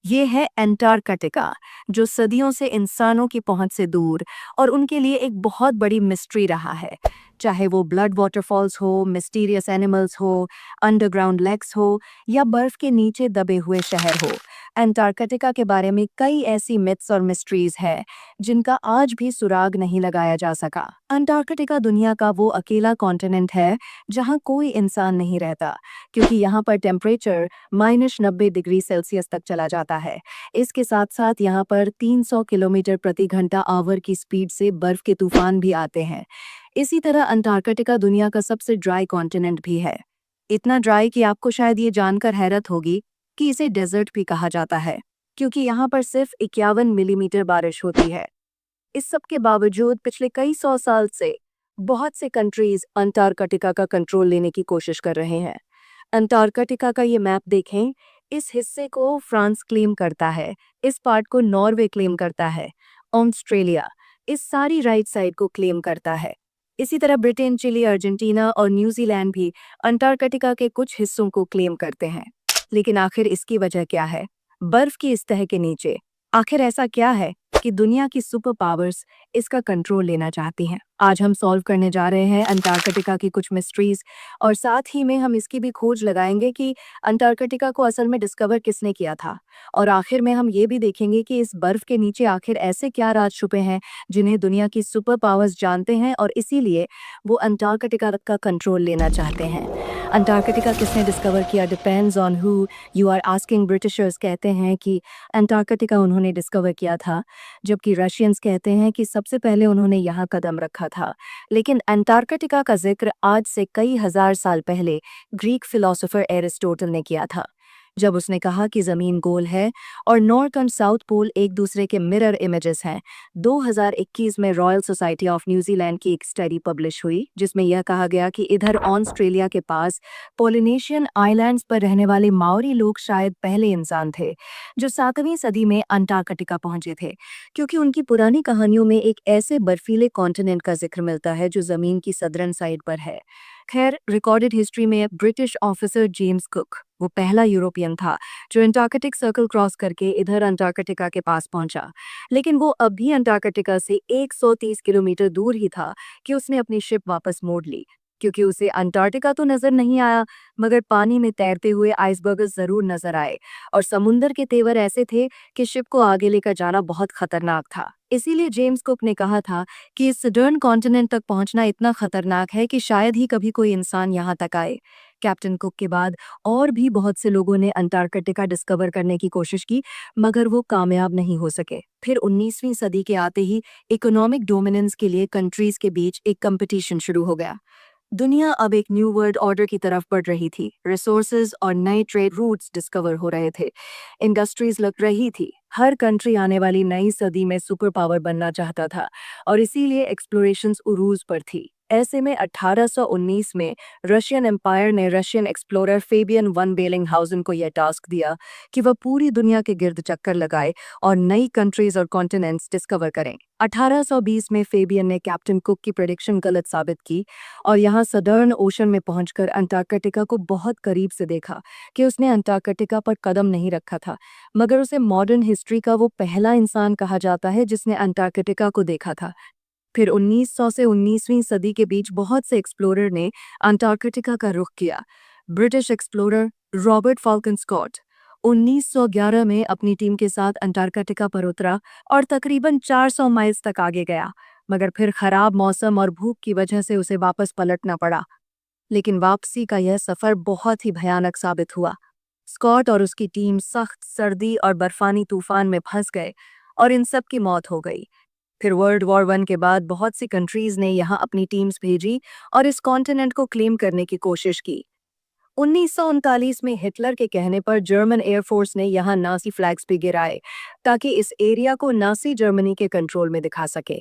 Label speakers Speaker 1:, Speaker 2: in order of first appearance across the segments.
Speaker 1: ये है अंटार्कटिका, जो सदियों से इंसानों की पहुंच से दूर और उनके लिए एक बहुत बड़ी मिस्ट्री रहा है। चाहे वो ब्लड वाटरफॉल्स हो, मिस्टीरियस एनिमल्स हो, अंडरग्राउंड लेक्स हो या बर्फ के नीचे दबे हुए शहर हो, अंटार्कटिका के बारे में कई ऐसी मिथ्स और मिस्ट्रीज है जिनका आज भी सुराग नहीं लगाया जा सका। अंटार्कटिका दुनिया का वो अकेला कॉन्टिनेंट है जहां कोई इंसान नहीं रहता, क्योंकि यहाँ पर टेम्परेचर -90 डिग्री सेल्सियस तक चला जाता है। इसके साथ साथ यहाँ पर 300 किलोमीटर प्रति घंटा आवर की स्पीड से बर्फ के तूफान भी आते हैं। इसी तरह अंटार्कटिका दुनिया का सबसे ड्राई कॉन्टिनेंट भी है। इतना ड्राई कि आपको शायद ये जानकर हैरत होगी कि इसे डेजर्ट भी कहा जाता है, क्योंकि यहाँ पर सिर्फ 51 मिलीमीटर बारिश होती है। इस सब के बावजूद पिछले कई सौ साल से बहुत से कंट्रीज अंटार्कटिका का कंट्रोल लेने की कोशिश कर रहे हैं। अंटार्कटिका का ये मैप देखें, इस हिस्से को फ्रांस क्लेम करता है, इस पार्ट को नॉर्वे क्लेम करता है, ऑस्ट्रेलिया इस सारी राइट साइड को क्लेम करता है। इसी तरह ब्रिटेन, चिली, अर्जेंटीना और न्यूजीलैंड भी अंटार्कटिका के कुछ हिस्सों को क्लेम करते हैं। लेकिन आखिर इसकी वजह क्या है? बर्फ की इस तह के नीचे आखिर ऐसा क्या है कि दुनिया की सुपर पावर्स इसका कंट्रोल लेना चाहती हैं? आज हम सॉल्व करने जा रहे हैं अंटार्कटिका की कुछ मिस्ट्रीज, और साथ ही में हम इसकी भी खोज लगाएंगे कि अंटार्कटिका को असल में डिस्कवर किसने किया था। और आखिर में हम ये भी देखेंगे कि इस बर्फ के नीचे आखिर ऐसे क्या राज छुपे हैं जिन्हें दुनिया की सुपर पावर्स जानते हैं और इसीलिए वो अंटार्कटिका का कंट्रोल लेना चाहते हैं। अंटार्कटिका किसने डिस्कवर किया depends on who you are asking. Britishers कहते हैं कि अंटार्कटिका उन्होंने डिस्कवर किया था, जबकि रशियंस कहते हैं कि सबसे पहले उन्होंने यहाँ कदम रखा था। लेकिन अंटार्कटिका का जिक्र आज से कई हजार साल पहले ग्रीक फिलोसोफर एरिस्टोटल ने किया था, जब उसने कहा कि जमीन गोल है और नॉर्थ और साउथ पोल एक दूसरे के मिरर इमेजेस हैं। 2021 में रॉयल सोसाइटी ऑफ न्यूजीलैंड की एक स्टडी पब्लिश हुई, जिसमें यह कहा गया कि इधर ऑस्ट्रेलिया के पास पोलिनेशियन आइलैंड्स पर रहने वाले माओरी लोग शायद पहले इंसान थे जो 7वीं सदी में अंटार्कटिका पहुंचे थे, क्योंकि उनकी पुरानी कहानियों में एक ऐसे बर्फीले कॉन्टिनेंट का जिक्र मिलता है जो जमीन की सदर्न साइड पर है। खैर, रिकॉर्डेड हिस्ट्री में ब्रिटिश ऑफिसर जेम्स कुक वो पहला यूरोपियन था जो अंटार्कटिक सर्कल क्रॉस करके इधर अंटार्कटिका के पास पहुंचा। लेकिन वो अब भी अंटार्कटिका से 130 किलोमीटर दूर ही था कि उसने अपनी शिप वापस मोड़ ली, क्योंकि उसे अंटार्कटिका तो नजर नहीं आया, मगर पानी में तैरते हुए आइसबर्गर्स जरूर नजर आए, और समुंदर के तेवर ऐसे थे कि शिप को आगे लेकर जाना बहुत खतरनाक था। इसीलिए जेम्स कुक ने कहा था कि इस सदर्न कॉन्टिनेंट तक पहुंचना इतना खतरनाक है कि शायद ही कभी कोई इंसान यहाँ तक आए। कैप्टन कुक के बाद और भी बहुत से लोगों ने अंटार्कटिका डिस्कवर करने की कोशिश की, मगर वो कामयाब नहीं हो सके। फिर 19वीं सदी के आते ही इकोनॉमिक डोमिनेंस के लिए कंट्रीज के बीच एक कंपटीशन शुरू हो गया। दुनिया अब एक न्यू वर्ल्ड ऑर्डर की तरफ बढ़ रही थी। रिसोर्सेज और नए ट्रेड रूट्स डिस्कवर हो रहे थे, इंडस्ट्रीज लग रही थी। हर कंट्री आने वाली नई सदी में सुपर पावर बनना चाहता था, और इसीलिए एक्सप्लोरेशंस उरूज पर थी। ऐसे में 1819 में रशियन एम्पायर ने रशियन एक्सप्लोरर फेबियन वन बेलिंगहाउजन को यह टास्क दिया कि वह पूरी दुनिया के गिर्द चक्कर लगाए और नई कंट्रीज और कॉन्टिनेंट्स डिस्कवर करें। 1820 में फेबियन ने कैप्टन कुक की प्रेडिक्शन गलत साबित की और यहाँ सदर्न ओशन में पहुंचकर अंटार्कटिका को बहुत करीब से देखा कि उसने अंटार्कटिका पर कदम नहीं रखा था, मगर उसे मॉडर्न हिस्ट्री का वो पहला इंसान कहा जाता है जिसने अंटार्कटिका को देखा था। फिर 1900 से 19वीं सदी के बीच बहुत से एक्सप्लोरर ने अंटार्कटिका का रुख किया। British explorer Robert Falcon Scott 1911 में अपनी टीम के साथ अंटार्कटिका पर उतरा और तकरीबन 400 माइल्स तक आगे गया, मगर फिर खराब मौसम और भूख की वजह से उसे वापस पलटना पड़ा। लेकिन वापसी का यह सफर बहुत ही भयानक साबित हुआ। स्कॉट और उसकी टीम सख्त सर्दी और बर्फानी तूफान में फंस गए और इन सब की मौत हो गई। फिर वर्ल्ड वॉर 1 के बाद बहुत सी कंट्रीज ने यहाँ अपनी टीम्स भेजी और इस कॉन्टिनेंट को क्लेम करने की कोशिश की। 1939 में हिटलर के कहने पर जर्मन एयरफोर्स ने यहाँ नासी फ्लैग्स भी गिराए ताकि इस एरिया को नासी जर्मनी के कंट्रोल में दिखा सके।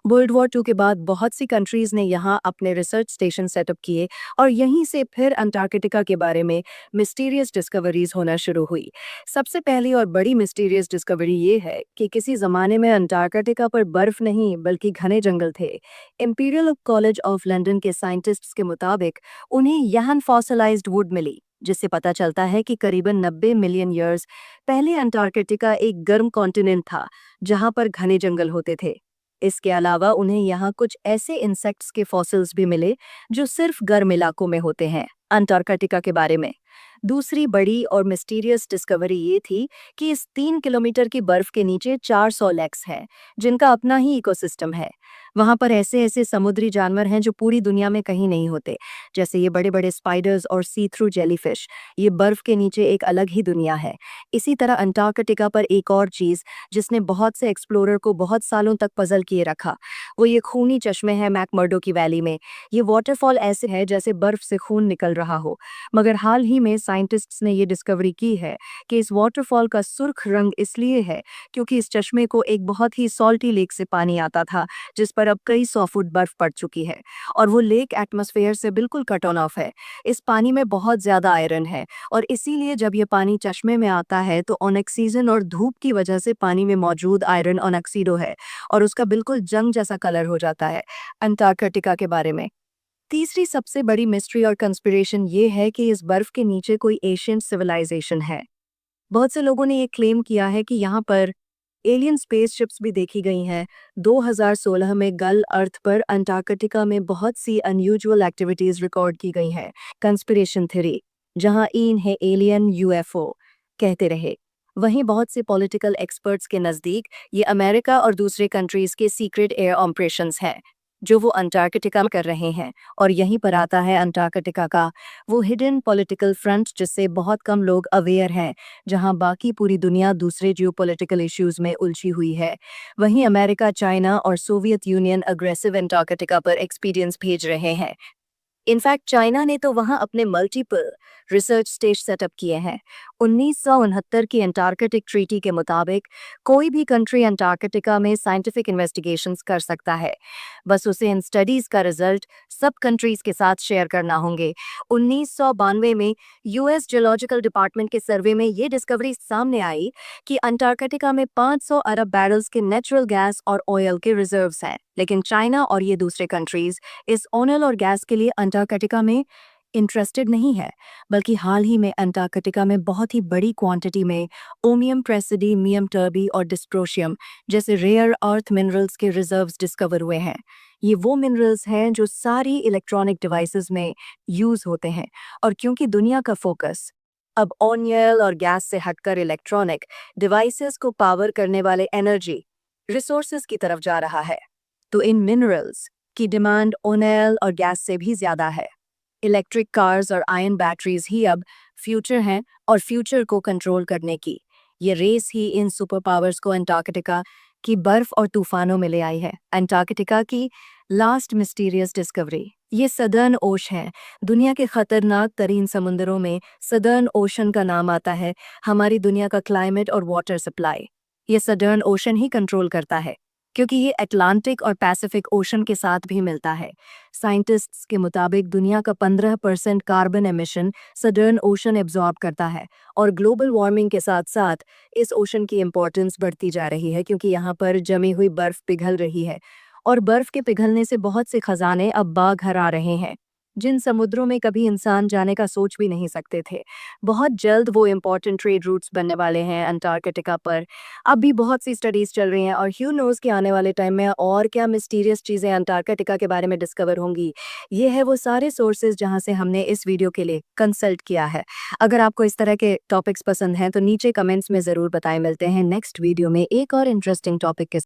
Speaker 1: वर्ल्ड वॉर 2 के बाद बहुत सी कंट्रीज ने यहाँ अपने रिसर्च स्टेशन सेटअप किए और यहीं से फिर अंटार्कटिका के बारे में मिस्टीरियस डिस्कवरीज होना शुरू हुई। सबसे पहली और बड़ी मिस्टीरियस डिस्कवरी ये है कि किसी जमाने में अंटार्कटिका पर बर्फ नहीं बल्कि घने जंगल थे। इंपीरियल कॉलेज ऑफ लंदन के साइंटिस्ट्स के मुताबिक उन्हें यहाँ फॉसिलाइज्ड वुड मिली, जिससे पता चलता है कि करीबन 90 मिलियन ईयर्स पहले अंटार्कटिका एक गर्म कॉन्टिनेंट था जहां पर घने जंगल होते थे। इसके अलावा उन्हें यहाँ कुछ ऐसे इंसेक्ट्स के फॉसिल्स भी मिले जो सिर्फ गर्म इलाकों में होते हैं। अंटार्कटिका के बारे में दूसरी बड़ी और मिस्टीरियस डिस्कवरी ये थी कि इस 3 किलोमीटर की बर्फ के नीचे 400 लेक्स हैं जिनका अपना ही इकोसिस्टम है। वहां पर ऐसे ऐसे समुद्री जानवर हैं जो पूरी दुनिया में कहीं नहीं होते, जैसे ये बड़े बड़े स्पाइडर्स और सी थ्रू जेलीफिश। ये बर्फ के नीचे एक अलग ही दुनिया है। इसी तरह अंटार्कटिका पर एक और चीज जिसने बहुत से एक्सप्लोरर को बहुत सालों तक पजल किए रखा, वो ये खूनी चश्मे हैं मैकमर्डो की वैली में। ये वाटरफॉल ऐसे है जैसे बर्फ से खून निकल रहा हो, मगर हाल ही में साइंटिस्ट्स ने ये डिस्कवरी की है कि इस वाटरफॉल का सुर्ख रंग इसलिए है क्योंकि इस चश्मे को एक बहुत ही सॉल्टी लेक से पानी आता था जिस पर अब कई 100 फुट बर्फ पड़ चुकी है, और वो लेक एटमॉस्फेयर से बिल्कुल कट ऑन ऑफ है। इस पानी में बहुत ज्यादा आयरन है और इसीलिए जब ये पानी चश्मे में आता है तो ऑक्सीजन और धूप की वजह से पानी में मौजूद आयरन ऑक्सीडो है और उसका बिल्कुल जंग जैसा कलर हो जाता है। अंटार्कटिका के बारे में तीसरी सबसे बड़ी मिस्ट्री और कंस्पिरेशन ये है कि इस बर्फ के नीचे कोई एशियंट सिविलाइजेशन है। बहुत से लोगों ने ये क्लेम किया है कि यहाँ पर एलियन स्पेसशिप्स भी देखी गई हैं। 2016 में गल अर्थ पर अंटार्कटिका में बहुत सी अनयूजुअल एक्टिविटीज रिकॉर्ड की गई हैं। कंस्पिरेशन थ्योरी जहां इन्हें एलियन यूएफओ कहते रहे, वहीं बहुत से पॉलिटिकल एक्सपर्ट्स के नज़दीक ये अमेरिका और दूसरे कंट्रीज के सीक्रेट एयर ऑपरेशंस हैं जो वो अंटार्कटिका में कर रहे हैं। और यहीं पर आता है अंटार्कटिका का वो हिडन पॉलिटिकल फ्रंट जिससे बहुत कम लोग अवेयर हैं, जहां बाकी पूरी दुनिया दूसरे जियोपॉलिटिकल इश्यूज में उलझी हुई है। वहीं अमेरिका, चाइना और सोवियत यूनियन अग्रेसिव अंटार्कटिका पर एक्सपीरियंस भेज रहे हैं। इनफैक्ट चाइना ने तो वहां अपने मल्टीपल रिसर्च स्टेशन सेटअप किए हैं। 1969 की अंटार्कटिक ट्रीटी के मुताबिक कोई भी कंट्री अंटार्कटिका में साइंटिफिक इन्वेस्टिगेशंस कर सकता है, बस उसे इन स्टडीज का रिजल्ट सब कंट्रीज के साथ शेयर करना होंगे। 1992 में यूएस जियोलॉजिकल डिपार्टमेंट के सर्वे में ये डिस्कवरी सामने आई कि अंटार्कटिका में 500 अरब बैरल्स के नेचुरल गैस और ऑयल के रिजर्व्स हैं, लेकिन चाइना और ये दूसरे कंट्रीज इस ऑयल और गैस के लिए अंटार्कटिका में इंटरेस्टेड नहीं है, बल्कि हाल ही में अंटार्कटिका में बहुत ही बड़ी क्वांटिटी में ओमियम प्रेसिडी, मियम टर्बी और डिस्प्रोशियम जैसे रेयर अर्थ मिनरल्स के रिजर्व्स डिस्कवर हुए हैं। ये वो मिनरल्स हैं जो सारी इलेक्ट्रॉनिक डिवाइसेस में यूज होते हैं, और क्योंकि दुनिया का फोकस अब ऑयल और गैस से हटकर इलेक्ट्रॉनिक डिवाइसेस को पावर करने वाले एनर्जी रिसोर्सेज की तरफ जा रहा है, तो इन मिनरल्स की डिमांड ऑयल और गैस से भी ज्यादा है। इलेक्ट्रिक कार्स और आयन बैटरीज ही अब फ्यूचर हैं, और फ्यूचर को कंट्रोल करने की ये रेस ही इन सुपर पावर्स को अंटार्कटिका की बर्फ और तूफानों में ले आई है। अंटार्कटिका की लास्ट मिस्टीरियस डिस्कवरी ये सदर्न ओशन है। दुनिया के खतरनाक तरीन समुंदरों में सदर्न ओशन का नाम आता है। हमारी दुनिया का क्लाइमेट और वाटर सप्लाई ये सदर्न ओशन ही कंट्रोल करता है, क्योंकि ये अटलांटिक और पैसिफिक ओशन के साथ भी मिलता है। साइंटिस्ट्स के मुताबिक दुनिया का 15% carbon emission southern ocean absorb करता है, और ग्लोबल वार्मिंग के साथ साथ इस ओशन की इम्पोर्टेंस बढ़ती जा रही है क्योंकि यहाँ पर जमी हुई बर्फ पिघल रही है, और बर्फ के पिघलने से बहुत से खजाने अब बाग हरा रहे हैं जिन समुद्रों में कभी इंसान जाने का सोच भी नहीं सकते थे। बहुत जल्द वो इम्पोर्टेंट ट्रेड रूट्स बनने वाले हैं अंटार्कटिका पर। अब भी बहुत सी स्टडीज चल रही हैं, और हू नोज़ कि आने वाले टाइम में और क्या मिस्टीरियस चीज़ें अंटार्कटिका के बारे में डिस्कवर होंगी। ये है वो सारे सोर्सेज जहाँ से हमने इस वीडियो के लिए कंसल्ट किया है। अगर आपको इस तरह के टॉपिक्स पसंद हैं तो नीचे कमेंट्स में ज़रूर बताएं। मिलते हैं नेक्स्ट वीडियो में एक और इंटरेस्टिंग टॉपिक के